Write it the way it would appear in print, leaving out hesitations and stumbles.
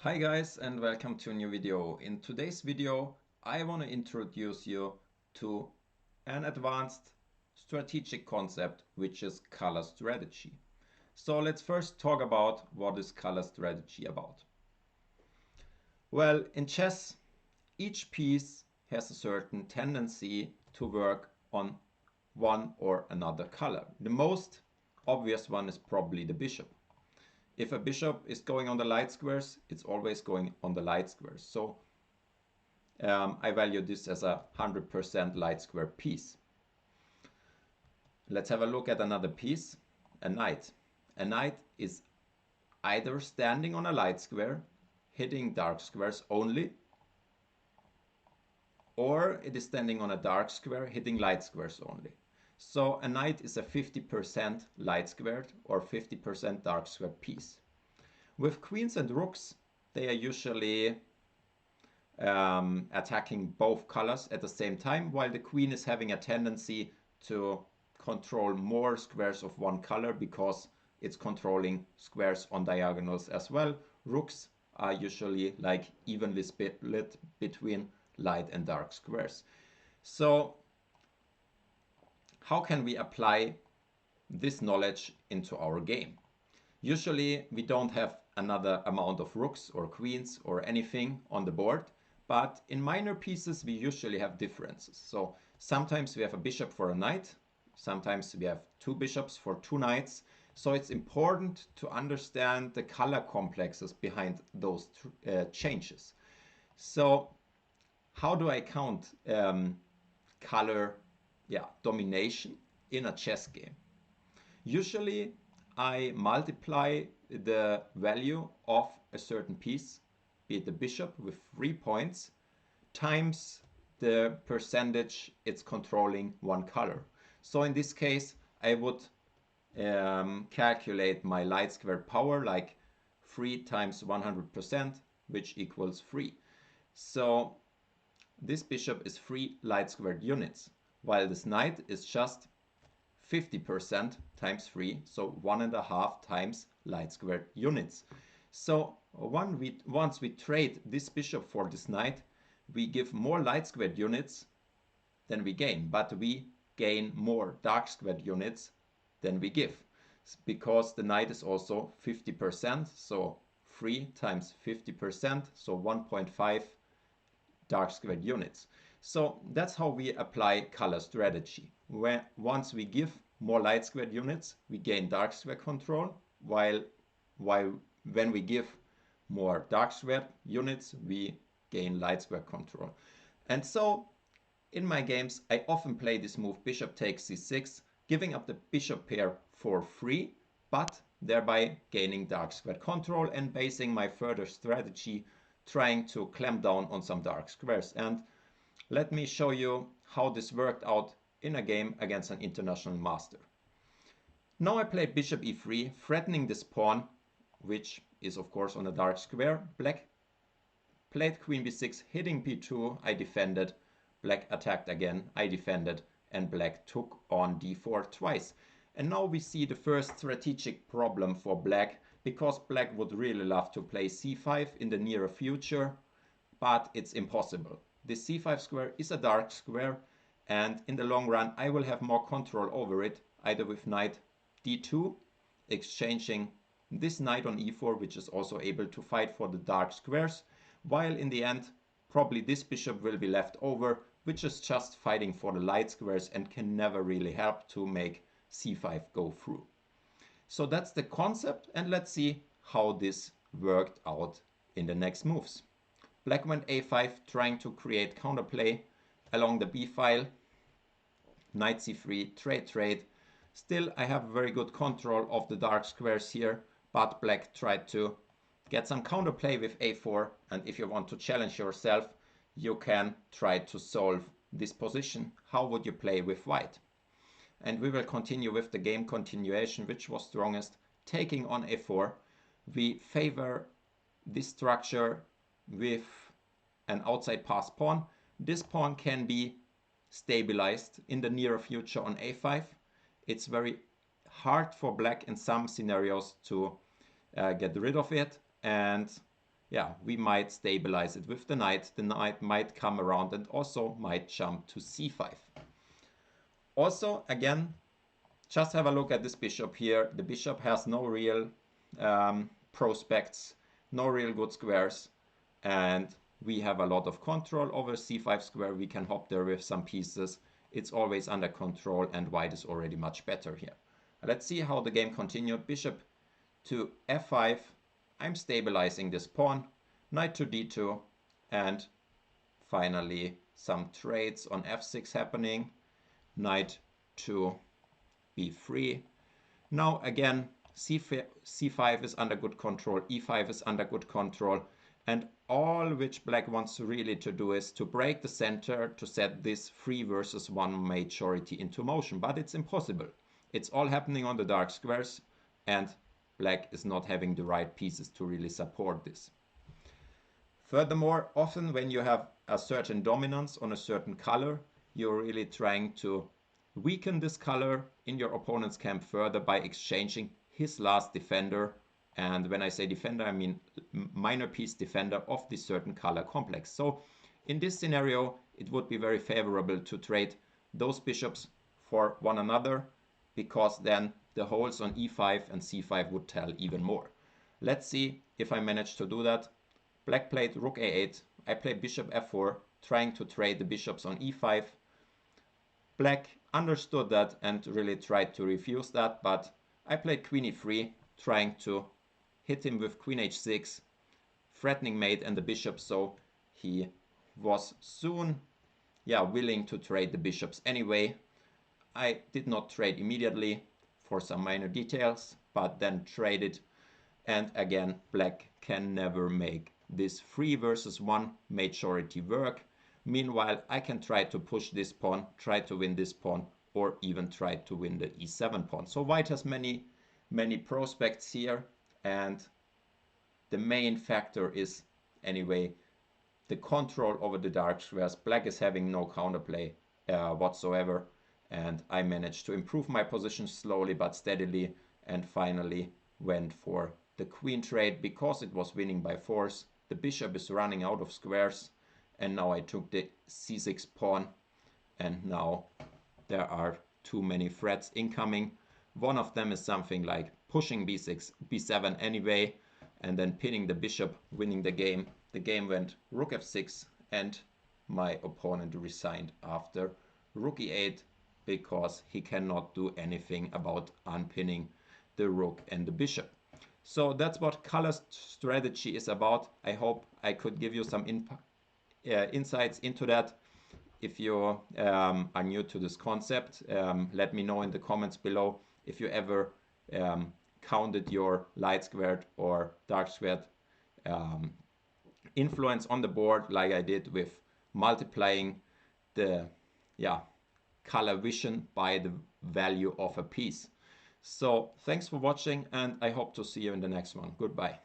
Hi guys and welcome to a new video. In today's video I want to introduce you to an advanced strategic concept which is color strategy. So let's first talk about what is color strategy about. Well, in chess each piece has a certain tendency to work on one or another color. The most obvious one is probably the bishop. If a bishop is going on the light squares, it's always going on the light squares. So I value this as a 100% light square piece. Let's have a look at another piece, a knight. A knight is either standing on a light square, hitting dark squares only, or it is standing on a dark square, hitting light squares only. So a knight is a 50% light squared or 50% dark square piece. With queens and rooks, they are usually attacking both colors at the same time, while the queen is having a tendency to control more squares of one color because it's controlling squares on diagonals as well. Rooks are usually like evenly split between light and dark squares. So how can we apply this knowledge into our game? Usually we don't have another amount of rooks or queens or anything on the board, but in minor pieces we usually have differences. So sometimes we have a bishop for a knight, sometimes we have two bishops for two knights. So it's important to understand the color complexes behind those changes. So how do I count color domination in a chess game? Usually I multiply the value of a certain piece, be it the bishop with 3 points, times the percentage it's controlling one color. So in this case, I would calculate my light square power like 3 times 100%, which equals 3. So this bishop is 3 light squared units, while this knight is just 50% times 3, so 1.5 times light squared units. So once we trade this bishop for this knight, we give more light squared units than we gain, but we gain more dark squared units than we give, because the knight is also 50%, so 3 times 50%, so 1.5 dark squared units. So that's how we apply color strategy. Once we give more light squared units, we gain dark square control, while when we give more dark squared units, we gain light square control. And so in my games, I often play this move bishop takes c6, giving up the bishop pair for free, but thereby gaining dark square control and basing my further strategy trying to clamp down on some dark squares. And let me show you how this worked out in a game against an international master. Now I played bishop e3, threatening this pawn, which is of course on a dark square. Black played queen b6, hitting b2, I defended. Black attacked again, I defended, and black took on d4 twice. And now we see the first strategic problem for black, because black would really love to play c5 in the near future, but it's impossible. This c5 square is a dark square, and in the long run I will have more control over it, either with knight d2, exchanging this knight on e4, which is also able to fight for the dark squares, while in the end probably this bishop will be left over, which is just fighting for the light squares and can never really help to make c5 go through. So that's the concept, and let's see how this worked out in the next moves. Black went a5, trying to create counterplay along the b file. Knight c3, trade. Still, I have very good control of the dark squares here, but black tried to get some counterplay with a4, and if you want to challenge yourself, you can try to solve this position. How would you play with white? And we will continue with the game continuation, which was strongest, taking on a4. We favor this structure with an outside pass pawn. This pawn can be stabilized in the near future on a5. It's very hard for black in some scenarios to get rid of it, and yeah, we might stabilize it with the knight. The knight might come around and also might jump to c5. Also, again, just have a look at this bishop here. The bishop has no real prospects, no real good squares, and we have a lot of control over c5 square. We can hop there with some pieces. It's always under control, and white is already much better here. Let's see how the game continued. Bishop to f5. I'm stabilizing this pawn. Knight to d2, and finally some trades on f6 happening. Knight to b3. Now again, c5 is under good control, e5 is under good control, and all which black wants really to do is to break the center to set this 3 versus 1 majority into motion, but it's impossible. It's all happening on the dark squares, and black is not having the right pieces to really support this. Furthermore, often when you have a certain dominance on a certain color, you're really trying to weaken this color in your opponent's camp further by exchanging his last defender. And when I say defender, I mean minor piece defender of this certain color complex. So in this scenario, it would be very favorable to trade those bishops for one another, because then the holes on e5 and c5 would tell even more. Let's see if I manage to do that. Black played rook a8. I played bishop f4, trying to trade the bishops on e5. Black understood that and really tried to refuse that, but I played queen e3, trying to hit him with queen h6, threatening mate and the bishop, so he was soon willing to trade the bishops anyway. I did not trade immediately for some minor details, but then traded, and again black can never make this 3 versus 1 majority work. Meanwhile, I can try to push this pawn, try to win this pawn, or even try to win the e7 pawn. So white has many prospects here, and the main factor is anyway the control over the dark squares. Black is having no counterplay whatsoever, and I managed to improve my position slowly but steadily, and finally went for the queen trade because it was winning by force. The bishop is running out of squares, and now I took the c6 pawn, and now there are too many threats incoming. One of them is something like pushing b6, b7 anyway, and then pinning the bishop, winning the game. The game went rook f6, and my opponent resigned after rook e8 because he cannot do anything about unpinning the rook and the bishop. So that's what color strategy is about. I hope I could give you some insights into that. If you are new to this concept, let me know in the comments below if you ever counted your light squared or dark squared influence on the board, like I did with multiplying the color vision by the value of a piece. So thanks for watching, and I hope to see you in the next one. Goodbye.